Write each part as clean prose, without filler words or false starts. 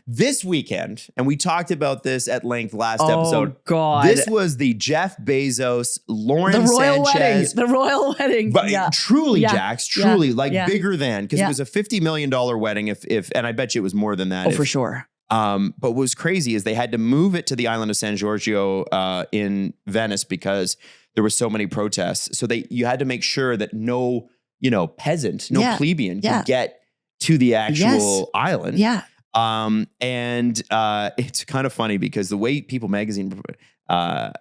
This weekend, and we talked about this at length last episode. Oh, God. This was the Jeff Bezos, Lauren Sanchez. The royal wedding. But truly, Jax, truly, bigger than, because it was a $50 million wedding, and I bet you it was more than that. Oh, for sure. But what was crazy is they had to move it to the island of San Giorgio in Venice because there were so many protests. So you had to make sure that no, peasant, no plebeian could get to the actual island. Yeah. And it's kind of funny because the way People Magazine, the way How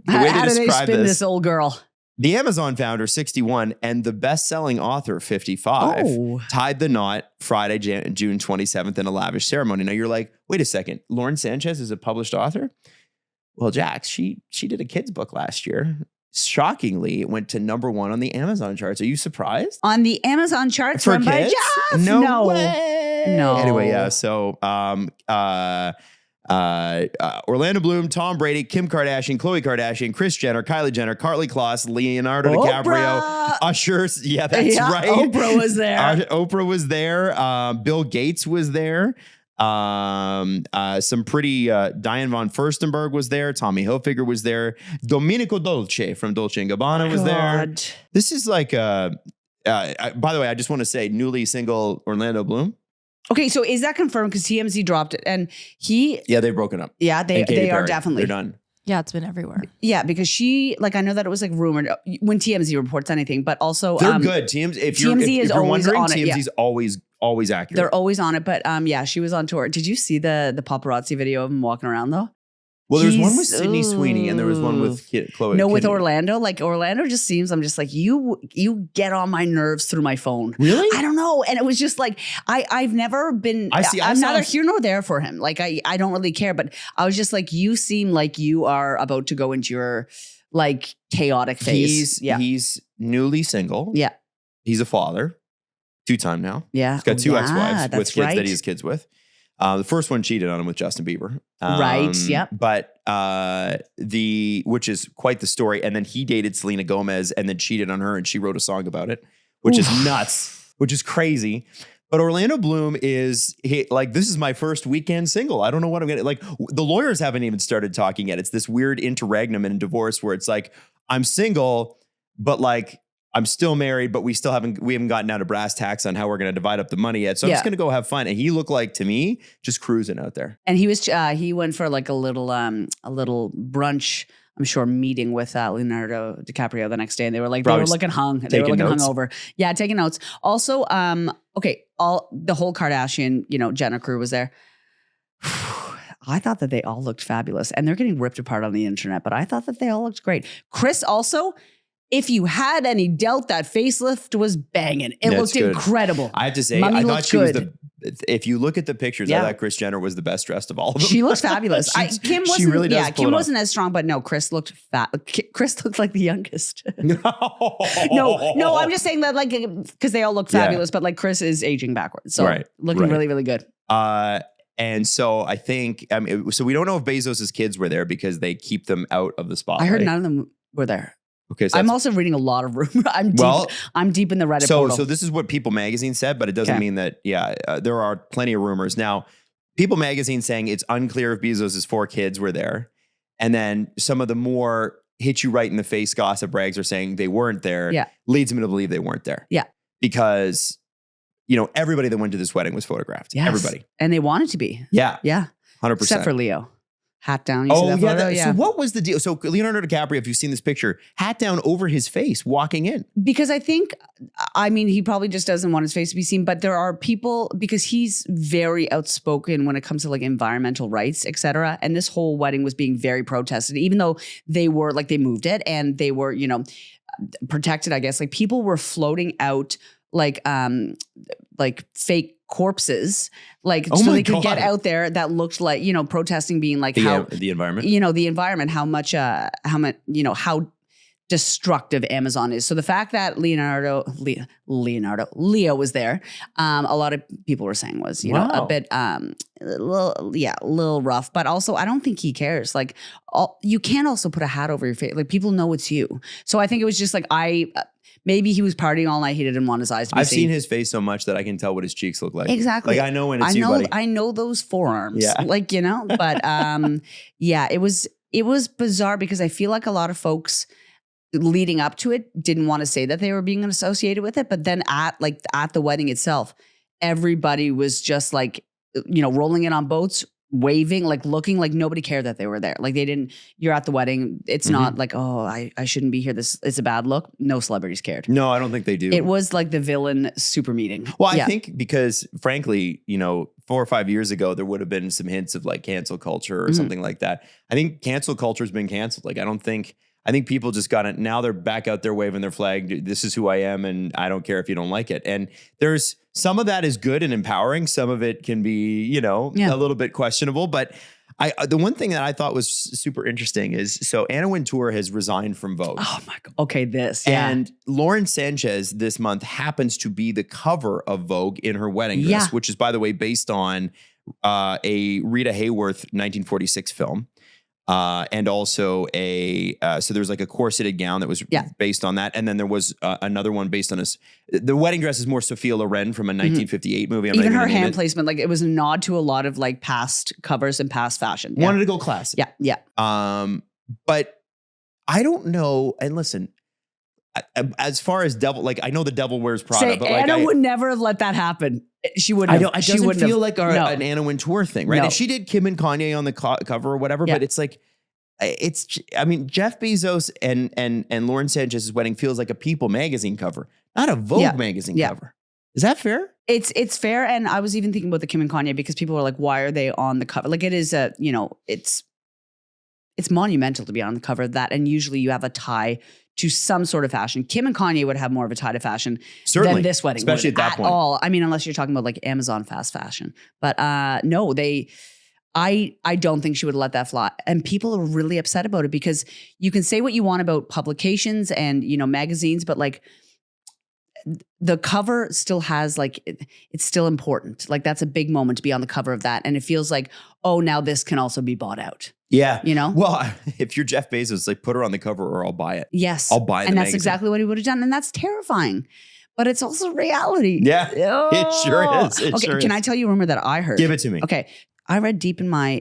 they do they describe spin this old girl? The Amazon founder, 61, and the best-selling author, 55, tied the knot Friday, June 27th in a lavish ceremony. Now you're like, wait a second, Lauren Sanchez is a published author? Well, Jax, she did a kid's book last year. Shockingly, it went to #1 on the Amazon charts. Are you surprised? On the Amazon charts for run by kids? Jeff? No way. No. Anyway, yeah. So, Orlando Bloom, Tom Brady, Kim Kardashian, Khloe Kardashian, Kris Jenner, Kylie Jenner, Karlie Kloss, Leonardo DiCaprio, Usher. Yeah, that's right. Oprah was there. Oprah was there. Bill Gates was there. Some pretty Diane von Furstenberg was there. Tommy Hilfiger was there. Domenico Dolce from Dolce & Gabbana was there. This is like by the way, I just want to say, newly single Orlando Bloom. Okay, so is that confirmed? Because TMZ dropped it, and they've broken up. Yeah, they are definitely. They're done. Yeah, it's been everywhere. Yeah, because I know that it was like rumored when TMZ reports anything, but also they're good. TMZ, if you're wondering, TMZ's always accurate. They're always on it, but she was on tour. Did you see the paparazzi video of him walking around though? Well, there's one with Sydney Sweeney, and there was one with Chloe. No, with Orlando. Like Orlando just seems, I'm just like, you get on my nerves through my phone. Really? I don't know. And it was just like, I've never been, I'm neither here nor there for him. Like I don't really care, but I was just like, you seem like you are about to go into your like chaotic phase. He's newly single. Yeah. He's a father, 2-time now. Yeah. He's got 2 ex-wives with kids that he has kids with. The first one cheated on him with Justin Bieber. Right. Yep. But which is quite the story. And then he dated Selena Gomez and then cheated on her, and she wrote a song about it, which is nuts, which is crazy. But Orlando Bloom this is my first weekend single. I don't know what I'm gonna the lawyers haven't even started talking yet. It's this weird interregnum in divorce where it's like, I'm single, but like I'm still married, but we haven't gotten down to brass tacks on how we're going to divide up the money yet. So I'm just going to go have fun. And he looked like, to me, just cruising out there. And he went for like a little brunch, I'm sure, meeting with Leonardo DiCaprio the next day. And they were looking hung. They were looking hungover. Yeah, taking notes. Also, the whole Kardashian, Jenner crew was there. I thought that they all looked fabulous. And they're getting ripped apart on the internet, but I thought that they all looked great. Kris also, if you had any doubt, that facelift was banging. It looked incredible. I have to say, I thought she was if you look at the pictures, I thought Kris Jenner was the best dressed of all of them. She looks fabulous. Kim wasn't, she really does Kim wasn't as strong, but no, Kris looked fat. Kris looked like the youngest. No, I'm just saying that because they all look fabulous, but like Kris is aging backwards. So looking really, really good. And so I think, so we don't know if Bezos' kids were there because they keep them out of the spotlight. I heard none of them were there. Okay, so I'm also reading a lot of rumors. I'm deep in the Reddit portal. So this is what People Magazine said, but it doesn't mean that, there are plenty of rumors. Now, People Magazine saying it's unclear if Bezos' 4 kids were there. And then some of the more hit you right in the face gossip rags are saying they weren't there. Yeah. Leads me to believe they weren't there. Yeah. Because, everybody that went to this wedding was photographed. Yes. Everybody. And they wanted to be. Yeah. Yeah. 100%. Except for Leo. Hat down. You see that photo? So what was the deal? So Leonardo DiCaprio, if you've seen this picture, hat down over his face walking in. Because I think, he probably just doesn't want his face to be seen, but there are people, because he's very outspoken when it comes to like environmental rights, et cetera. And this whole wedding was being very protested, even though they were they moved it and they were, protected, I guess. Like people were floating out like fake corpses, so they could get out there that looked like, protesting being like the environment, the environment, how much, how destructive Amazon is. So the fact that Leo was there, a lot of people were saying was, a bit, a little rough, but also I don't think he cares. You can also put a hat over your face. Like people know it's you. So I think it was just like, maybe he was partying all night. He didn't want his eyes to be I've seen. seen his face so much that I can tell what his cheeks look like. Exactly. Like I know when it's you, buddy. I know those forearms. Yeah. Like, you know, but yeah, it was bizarre because I feel like a lot of folks leading up to it didn't want to say that they were being associated with it. But then at the wedding itself, everybody was just like, you know, rolling in on boats, waving, like looking like nobody cared that they were there. Like they didn't, you're at the wedding. It's not like, oh, I shouldn't be here. This is a bad look. No celebrities cared. No, I don't think they do. It was like the villain super meeting. Well, I think because frankly, you know, 4 or 5 years ago, there would have been some hints of like cancel culture or something like that. I think cancel culture has been canceled. Like, I think people just got it. Now they're back out there waving their flag. This is who I am. And I don't care if you don't like it. And there's some of that is good and empowering. Some of it can be, you know, a little bit questionable. But the one thing that I thought was super interesting is, so Anna Wintour has resigned from Vogue. Oh my God. Okay, this. And Lauren Sanchez this month happens to be the cover of Vogue in her wedding dress, which is, by the way, based on a Rita Hayworth 1946 film. And also so there's like a corseted gown that was based on that. And then there was another one based on the wedding dress is more Sophia Loren from a 1958 movie. Even her hand placement, like it was a nod to a lot of like past covers and past fashion. Wanted to go classic. Yeah. But I don't know. And listen, as far as devil, like I know the Devil Wears Prada, but like Anna would never have let that happen. She wouldn't. It doesn't feel like an Anna Wintour thing, right? No. And she did Kim and Kanye on the cover or whatever, but it's like, I mean, Jeff Bezos and Lauren Sanchez's wedding feels like a People magazine cover, not a Vogue magazine cover. Is that fair? It's fair. And I was even thinking about the Kim and Kanye because people were like, why are they on the cover? Like it is it's monumental to be on the cover of that. And usually you have a tie to some sort of fashion. Kim and Kanye would have more of a tie to fashion than this wedding especially would at that point. All. I mean, unless you're talking about like Amazon fast fashion. But no, I don't think she would let that fly. And people are really upset about it because you can say what you want about publications and, you know, magazines, but like the cover still has like, it's still important. Like that's a big moment to be on the cover of that. And it feels like, oh, now this can also be bought out. Yeah. You know? Well, if you're Jeff Bezos, like put her on the cover or I'll buy it. Yes. I'll buy it. And that's exactly what he would have done. And that's terrifying. But it's also reality. Yeah. It sure is. Can I tell you a rumor that I heard? Give it to me. Okay. I read deep in my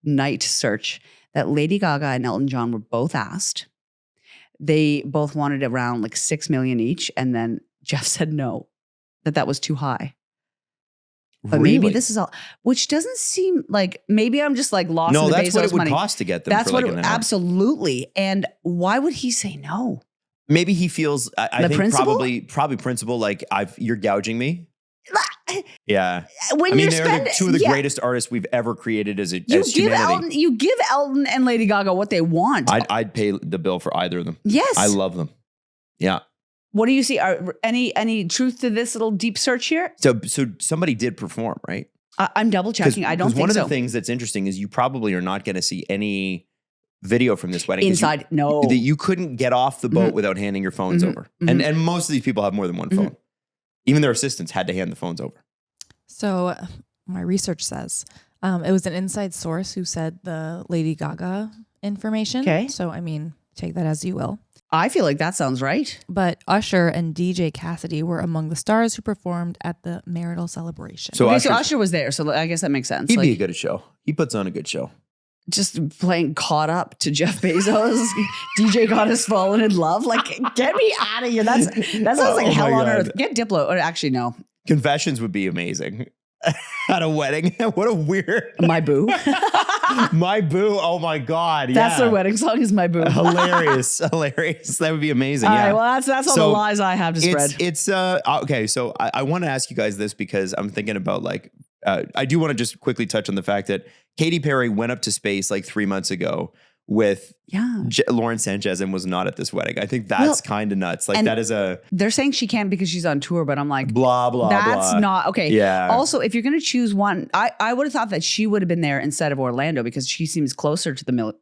night search that Lady Gaga and Elton John were both asked. They both wanted around like $6 million each. And then Jeff said no, that was too high. But maybe this is all, which doesn't seem like, maybe I'm just like lost in the Bezos money. No, that's what it would cost to get them. That's what absolutely. And why would he say no? Maybe he feels, I think principal? probably principle, like you're gouging me. Yeah. When they're two of the greatest artists we've ever created as humanity. You give Elton and Lady Gaga what they want. I'd pay the bill for either of them. Yes. I love them. Yeah. What do you see? Any truth to this little deep search here? So somebody did perform, right? I'm double checking. I don't think so. One of the things that's interesting is you probably are not going to see any video from this wedding. Inside, no. That you couldn't get off the boat without handing your phones over. And most of these people have more than one phone. Even their assistants had to hand the phones over. So my research says it was an inside source who said the Lady Gaga information. Okay. So, I mean, take that as you will. I feel like that sounds right. But Usher and DJ Cassidy were among the stars who performed at the marital celebration. So Usher was there. So I guess that makes sense. He'd be a good show. He puts on a good show. Just playing Caught Up to Jeff Bezos. DJ God Has Fallen in Love. Like, get me out of here. That sounds like hell on earth. Get Diplo. Or actually, no. Confessions would be amazing. At a wedding. What a weird. My Boo. My Boo. Oh my God. Yeah. That's their wedding song is My Boo. Hilarious. That would be amazing. All right, well, that's all the lies I have to spread. It's okay. So I want to ask you guys this because I'm thinking about like, I do want to just quickly touch on the fact that Katy Perry went up to space like 3 months ago with Lauren Sanchez and was not at this wedding. I think that's kind of nuts. Like that is they're saying she can't because she's on tour, but I'm like, blah, blah, that's blah. not okay. Yeah. Also, if you're going to choose one, I would have thought that she would have been there instead of Orlando because she seems closer to the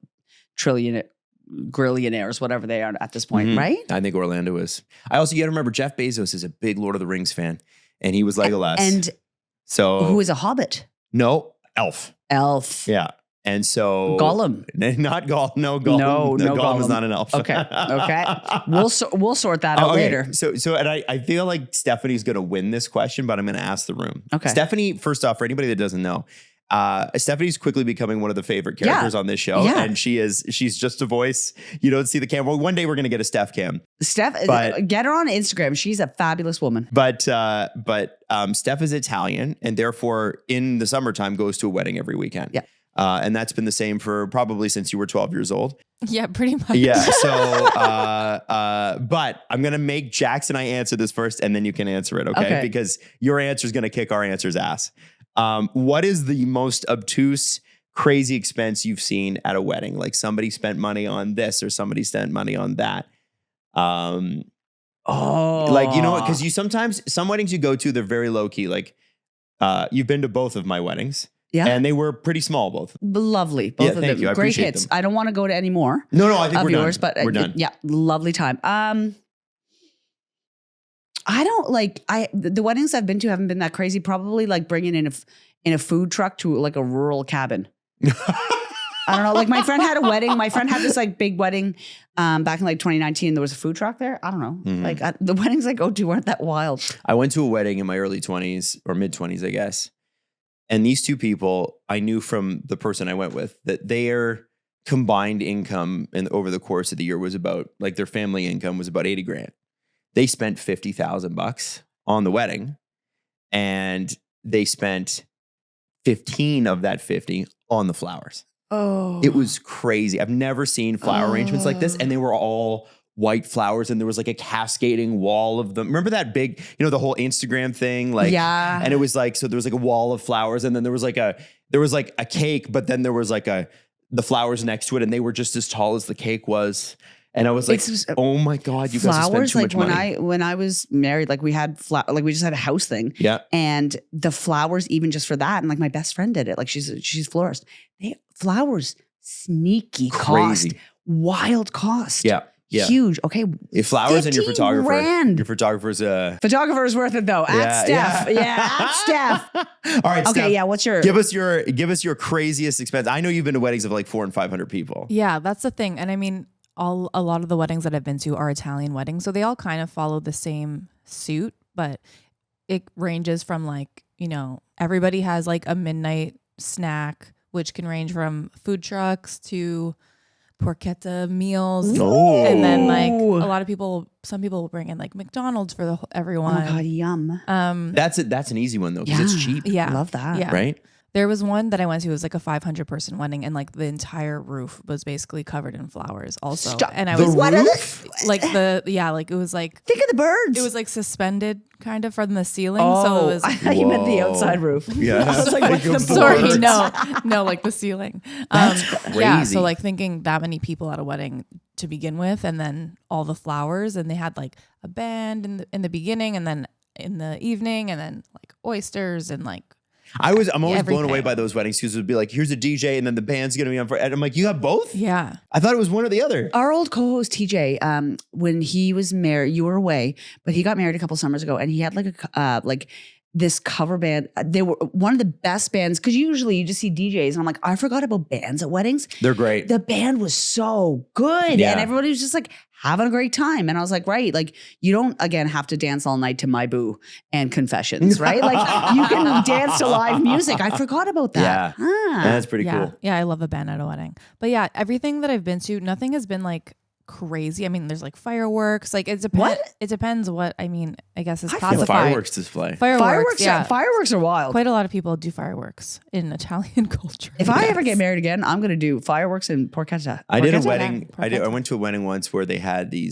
grillionaires, whatever they are at this point, right? I think Orlando is. You got to remember Jeff Bezos is a big Lord of the Rings fan and he was Legolas. And so who is a hobbit? No, elf. Elf. Yeah. And so Gollum. Not Gollum. No, Gollum. No Gollum is Gollum. not an elf. Okay. We'll sort that out later. So and I feel like Stephanie's going to win this question, but I'm going to ask the room. Okay. Stephanie, first off, for anybody that doesn't know, Stephanie's quickly becoming one of the favorite characters on this show. Yeah. And she's just a voice. You don't see the camera. Well, one day we're going to get a Steph cam. Get her on Instagram. She's a fabulous woman. But Steph is Italian and therefore in the summertime goes to a wedding every weekend. Yeah. And that's been the same for probably since you were 12 years old. Yeah, pretty much. Yeah. So, but I'm going to make Jax and I answer this first and then you can answer it. Okay. Because your answer is going to kick our answer's ass. What is the most obtuse, crazy expense you've seen at a wedding? Like somebody spent money on this or somebody spent money on that. Like, you know what? Because some weddings you go to, they're very low key. Like, you've been to both of my weddings. Yeah. And they were pretty small, both. Lovely. Both of them. Thank you. I Great appreciate hits. them. I don't want to go to any more. No, I think we're yours, done. But we're done. Yeah. Lovely time. I don't like the weddings I've been to haven't been that crazy. Probably like bringing in a food truck to like a rural cabin. I don't know. Like my friend had a wedding. My friend had this like big wedding back in like 2019. There was a food truck there. I don't know. Mm-hmm. Like the weddings I go to aren't that wild. I went to a wedding in my early 20s or mid 20s, I guess. And these two people, I knew from the person I went with that their combined income over the course of the year was about, like their family income was about 80 grand. They spent $50,000 on the wedding and they spent 15 of that 50 on the flowers. Oh, It was crazy. I've never seen flower arrangements like this. And they were all white flowers and there was like a cascading wall of them. Remember that big, the whole Instagram thing? Like, yeah. And it was like, so there was like a wall of flowers and then there was like a cake, but then there was like the flowers next to it and they were just as tall as the cake was. And I was like, oh my God, you guys have spent too much money. When I was married, like we had we just had a house thing. Yeah. And the flowers, even just for that, and like my best friend did it. Like she's florist. Flowers, sneaky Crazy. cost, wild cost. Yeah. Yeah. Huge. Okay. If flowers and your photographer. Grand. Your photographer's Photographer's worth it though. At Steph. Yeah. At Steph. All right. Okay. Steph, yeah. What's your give us your craziest expense? I know you've been to weddings of like 400 and 500 people. Yeah, that's the thing. And I mean, a lot of the weddings that I've been to are Italian weddings. So they all kind of follow the same suit, but it ranges from like, everybody has like a midnight snack, which can range from food trucks to porchetta meals. Oh. And then like some people will bring in like McDonald's for everyone. Oh God, yum. That's an easy one though, because it's cheap. Yeah. Love that. Yeah. Right? There was one that I went to. It was like a 500 person wedding, and like the entire roof was basically covered in flowers. Also, and I was what roof? like it was like Think of the birds. it was like suspended kind of from the ceiling. Oh, So it was. I thought you meant the Whoa. outside roof. Yeah. I was like, what's the Sorry, birds? no, like the ceiling. That's Yeah, crazy. so like thinking that many people at a wedding to begin with, and then all the flowers, and they had like a band in the beginning, and then in the evening, and then like oysters and like. I'm always blown everything. away by those weddings because it would be like, here's a DJ and then the band's going to be on. And I'm like, you have both? Yeah. I thought it was one or the other. Our old co-host TJ, when he was married, you were away, but he got married a couple summers ago, and he had like this cover band. They were one of the best bands because usually you just see DJs, and I'm like, I forgot about bands at weddings. They're great. The band was so good, Yeah. and everybody was just like having a great time. And I was like, right, like you don't again have to dance all night to My Boo and Confessions, right? Like you can dance to live music. I forgot about that. Yeah. That's pretty cool. Yeah, I love a band at a wedding. But yeah, everything that I've been to, nothing has been like crazy. I mean, there's like fireworks. Like it depends. What? It depends what I mean. I guess is I feel classified. Fireworks display. Fireworks. Yeah. Fireworks are wild. Quite a lot of people do fireworks in Italian culture. If I ever get married again, I'm going to do fireworks and porchetta. I did a Porchetta? wedding. I Porchetta. went to a wedding once where they had the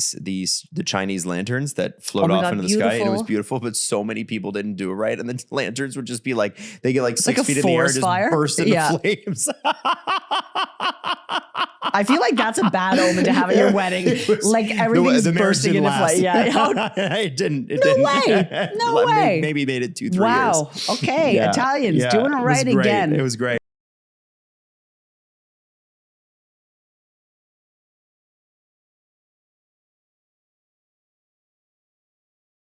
Chinese lanterns that float Oh my off God, into the sky, and it was beautiful. beautiful. But so many people didn't do it right, and the lanterns would just be like they get like 6 like a feet in the air, and forest just fire? burst into Yeah. flames. I feel like that's a bad omen to have at your wedding. Like everything's the marriage bursting didn't into last. flame. Yeah. It didn't. It No didn't. way. No way. Maybe made it 2-3 Wow. years. Okay. Yeah. Italians Yeah. doing it was right great. again. It was great.